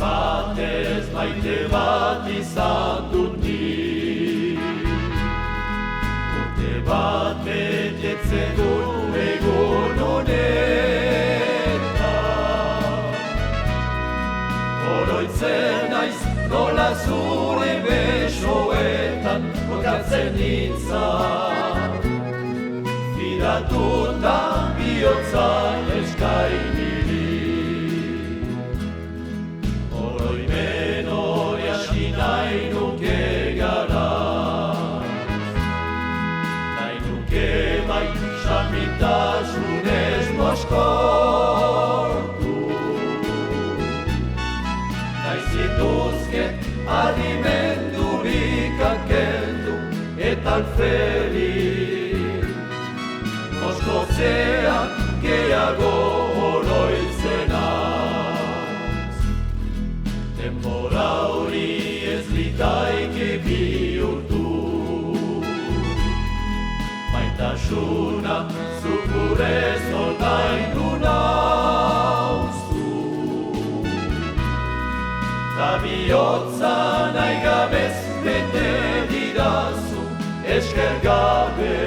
batez maite bat izan dut ni. Urte bat betetzen du egun honetan. Oroitzen naiz nola zure besoetan kokatzen nintzan. Fidatuta bihotza eskainiri. Oroimen hori hasi nahi nuke garaz. Nahi nuke bai samitasunez moskortu. Nahi zituzket adimendurik akendu eta alferi. Moskotzeak gehiago oroitzenaz. Denbora hori ez litaike bihurtu. Maitasuna zukurez ordaindu nauzu. Ta bihotza nahi gabez bete didazu esker gabe.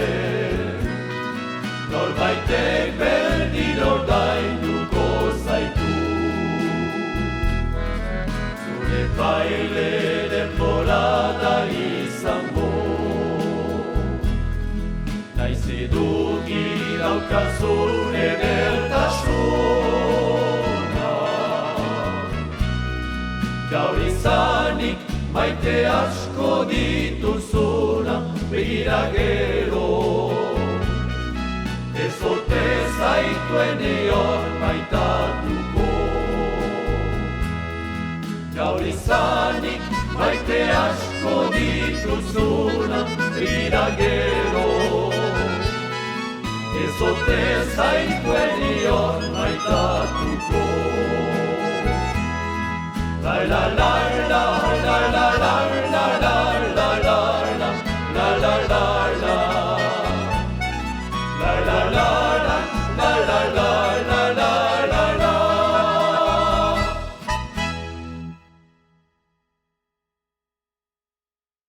Norbaitek berdin ordainduko zaitu. Zure baile denborada izango. Naiz eduki daukazun edertasuna. Gaur izanik maite asko dituzuna begira gero. Ez ote zaituen eor maitatuko. Gaur izanik maite asko dituzuna begira gero. Ez ote zaituen eor maitatuko. La la la la la la la.